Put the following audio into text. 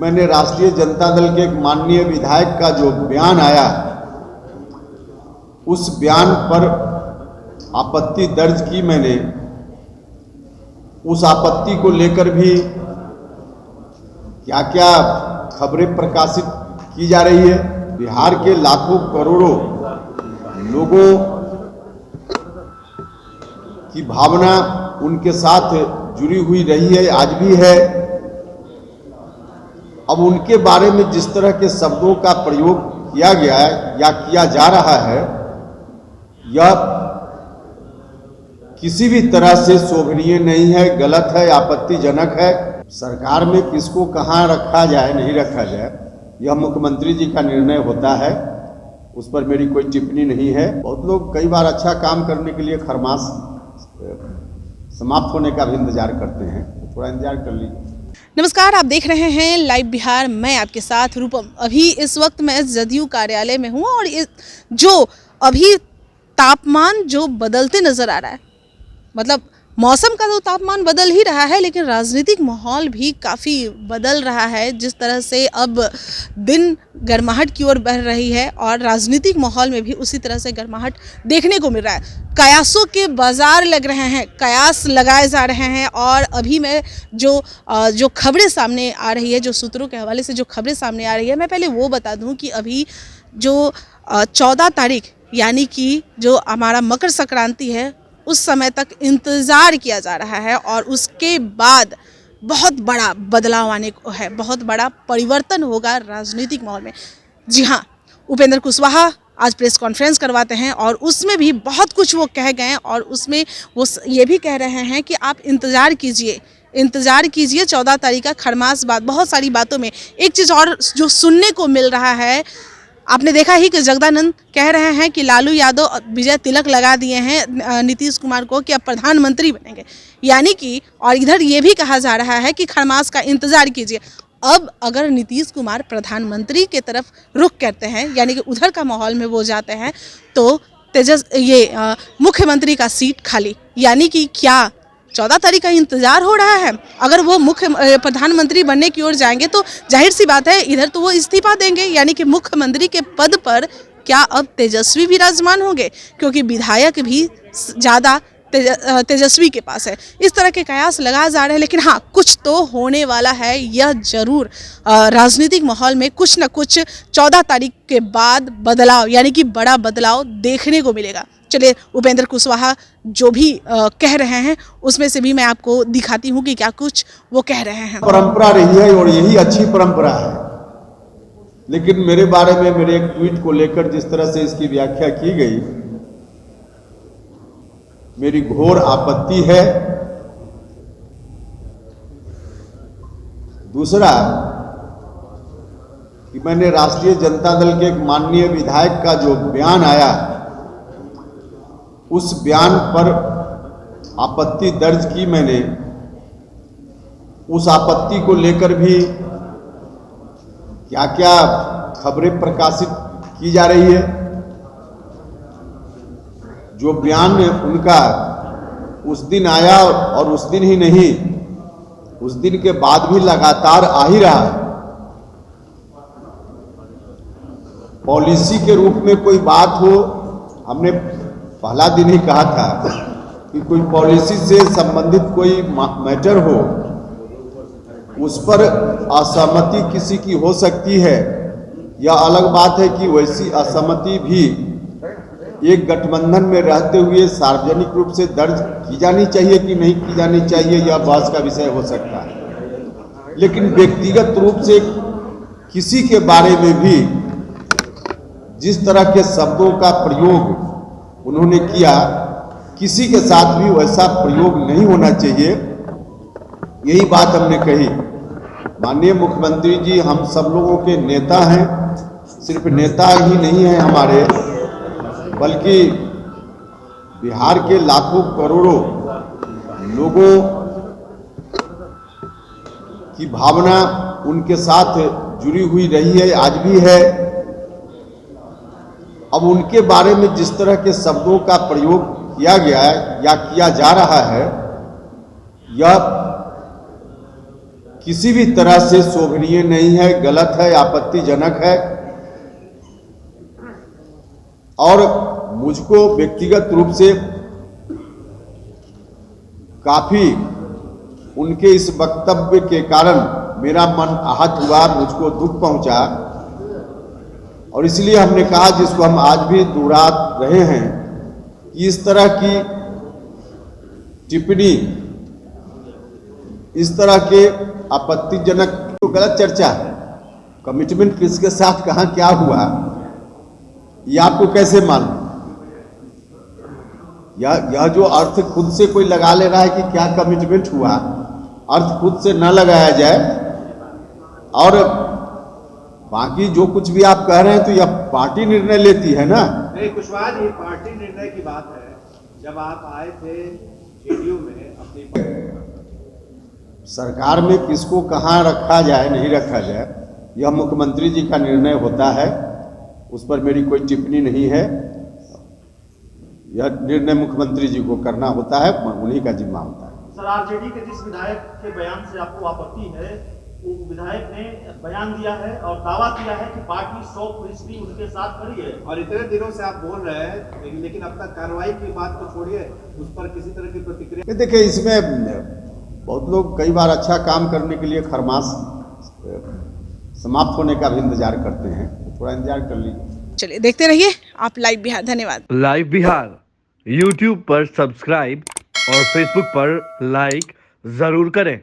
मैंने राष्ट्रीय जनता दल के एक माननीय विधायक का जो बयान आया, उस बयान पर आपत्ति दर्ज की मैंने। उस आपत्ति को लेकर भी क्या क्या खबरें प्रकाशित की जा रही है। बिहार के लाखों करोड़ों लोगों की भावना उनके साथ जुड़ी हुई रही है, आज भी है। अब उनके बारे में जिस तरह के शब्दों का प्रयोग किया गया है या किया जा रहा है, यह किसी भी तरह से शोभनीय नहीं है, गलत है, आपत्तिजनक है। सरकार में किसको कहां रखा जाए, नहीं रखा जाए, यह मुख्यमंत्री जी का निर्णय होता है, उस पर मेरी कोई टिप्पणी नहीं है। बहुत लोग कई बार अच्छा काम करने के लिए खरमास समाप्त होने का भी इंतजार करते हैं, तो थोड़ा इंतजार कर लीजिए। नमस्कार, आप देख रहे हैं लाइव बिहार। मैं आपके साथ रूपम। अभी इस वक्त मैं जदयू कार्यालय में हूँ और जो अभी तापमान जो बदलते नजर आ रहा है, मतलब मौसम का तो तापमान बदल ही रहा है, लेकिन राजनीतिक माहौल भी काफ़ी बदल रहा है। जिस तरह से अब दिन गर्माहट की ओर बढ़ रही है और राजनीतिक माहौल में भी उसी तरह से गर्माहट देखने को मिल रहा है। कयासों के बाजार लग रहे हैं, कयास लगाए जा रहे हैं। और अभी मैं जो खबरें सामने आ रही है, जो सूत्रों के हवाले से जो खबरें सामने आ रही है, मैं पहले वो बता दूं कि अभी जो 14 तारीख यानी कि जो हमारा मकर संक्रांति है, उस समय तक इंतज़ार किया जा रहा है और उसके बाद बहुत बड़ा बदलाव आने को है, बहुत बड़ा परिवर्तन होगा राजनीतिक माहौल में। जी हाँ, उपेंद्र कुशवाहा आज प्रेस कॉन्फ्रेंस करवाते हैं और उसमें भी बहुत कुछ वो कह गए और उसमें वो ये भी कह रहे हैं कि आप इंतज़ार कीजिए 14 तारीख का खरमास बाद। बहुत सारी बातों में एक चीज़ और जो सुनने को मिल रहा है, आपने देखा ही कि जगदानंद कह रहे हैं कि लालू यादव विजय तिलक लगा दिए हैं नीतीश कुमार को कि अब प्रधानमंत्री बनेंगे, यानी कि, और इधर ये भी कहा जा रहा है कि खरमास का इंतजार कीजिए। अब अगर नीतीश कुमार प्रधानमंत्री के तरफ रुख करते हैं, यानी कि उधर का माहौल में वो जाते हैं, तो मुख्यमंत्री का सीट खाली, यानी कि क्या 14 तारीख का इंतजार हो रहा है। अगर वो प्रधानमंत्री बनने की ओर जाएंगे तो जाहिर सी बात है इधर तो वो इस्तीफा देंगे, यानी कि मुख्यमंत्री के पद पर क्या अब तेजस्वी विराजमान होंगे, क्योंकि विधायक भी ज़्यादा तेजस्वी के पास है। इस तरह के कयास लगाए जा रहे हैं, लेकिन हाँ, कुछ तो होने वाला है, यह जरूर राजनीतिक माहौल में कुछ न कुछ 14 तारीख के बाद बदलाव, यानी कि बड़ा बदलाव देखने को मिलेगा। चलिए, उपेंद्र कुशवाहा जो भी कह रहे हैं उसमें से भी मैं आपको दिखाती हूँ कि क्या कुछ वो कह रहे हैं। परंपरा रही है और यही अच्छी परंपरा है, लेकिन मेरे बारे में मेरे एक ट्वीट को लेकर जिस तरह से इसकी व्याख्या की गई, मेरी घोर आपत्ति है। दूसरा कि मैंने राष्ट्रीय जनता दल के एक माननीय विधायक का जो बयान आया, उस बयान पर आपत्ति दर्ज की मैंने। उस आपत्ति को लेकर भी क्या क्या खबरें प्रकाशित की जा रही है। जो बयान उनका उस दिन आया और उस दिन ही नहीं, उस दिन के बाद भी लगातार आ ही रहा। पॉलिसी के रूप में कोई बात हो, हमने पहला दिन ही कहा था कि कोई पॉलिसी से संबंधित कोई मैटर हो, उस पर असहमति किसी की हो सकती है। यह अलग बात है कि वैसी असहमति भी एक गठबंधन में रहते हुए सार्वजनिक रूप से दर्ज की जानी चाहिए कि नहीं की जानी चाहिए, यह बहस का विषय हो सकता है। लेकिन व्यक्तिगत रूप से किसी के बारे में भी जिस तरह के शब्दों का प्रयोग उन्होंने किया, किसी के साथ भी वैसा प्रयोग नहीं होना चाहिए। यही बात हमने कही। माननीय मुख्यमंत्री जी हम सब लोगों के नेता हैं, सिर्फ नेता ही नहीं हैं हमारे, बल्कि बिहार के लाखों करोड़ों लोगों की भावना उनके साथ जुड़ी हुई रही है, आज भी है। अब उनके बारे में जिस तरह के शब्दों का प्रयोग किया गया है या किया जा रहा है, यह किसी भी तरह से शोभनीय नहीं है, गलत है, आपत्तिजनक है। और मुझको व्यक्तिगत रूप से काफी उनके इस वक्तव्य के कारण मेरा मन आहत हुआ, मुझको दुख पहुंचा। और इसलिए हमने कहा, जिसको हम आज भी दोहरा रहे हैं, कि इस तरह की टिप्पणी, इस तरह के आपत्तिजनक तो गलत चर्चा है। कमिटमेंट किसके साथ कहां क्या हुआ ये आपको कैसे मालूम? यह जो अर्थ खुद से कोई लगा ले रहा है कि क्या कमिटमेंट हुआ, अर्थ खुद से न लगाया जाए। और बाकी जो कुछ भी आप कह रहे हैं तो यह पार्टी निर्णय लेती है ना। नहीं कुशवाहा जी, पार्टी निर्णय की बात है। जब आप आए थे जेडीयू में अपनी सरकार में किसको कहाँ रखा जाए नहीं रखा जाए, यह मुख्यमंत्री जी का निर्णय होता है। उस पर मेरी कोई टिप्पणी नहीं है। यह निर्णय मुख्यमंत्री जी को करना होता है, उन्हीं का जिम्मा होता है। सर, आरजेडी के जिस विधायक के बयान से आपको आपत्ति है, वो विधायक ने बयान दिया है और दावा किया है कि पार्टी 100% उनके साथ खड़ी है। और इतने दिनों से आप बोल रहे हैं, लेकिन अब तक कार्रवाई की बात तो छोड़िए, उस पर किसी तरह की प्रतिक्रिया। देखिए, इसमें बहुत लोग कई बार अच्छा काम करने के लिए खरमास समाप्त होने का भी इंतजार करते हैं। थोड़ा इंतजार कर लीजिए। चलिए देखते रहिए आप लाइव बिहार। धन्यवाद। लाइव बिहार YouTube पर सब्सक्राइब और Facebook पर लाइक जरूर करें।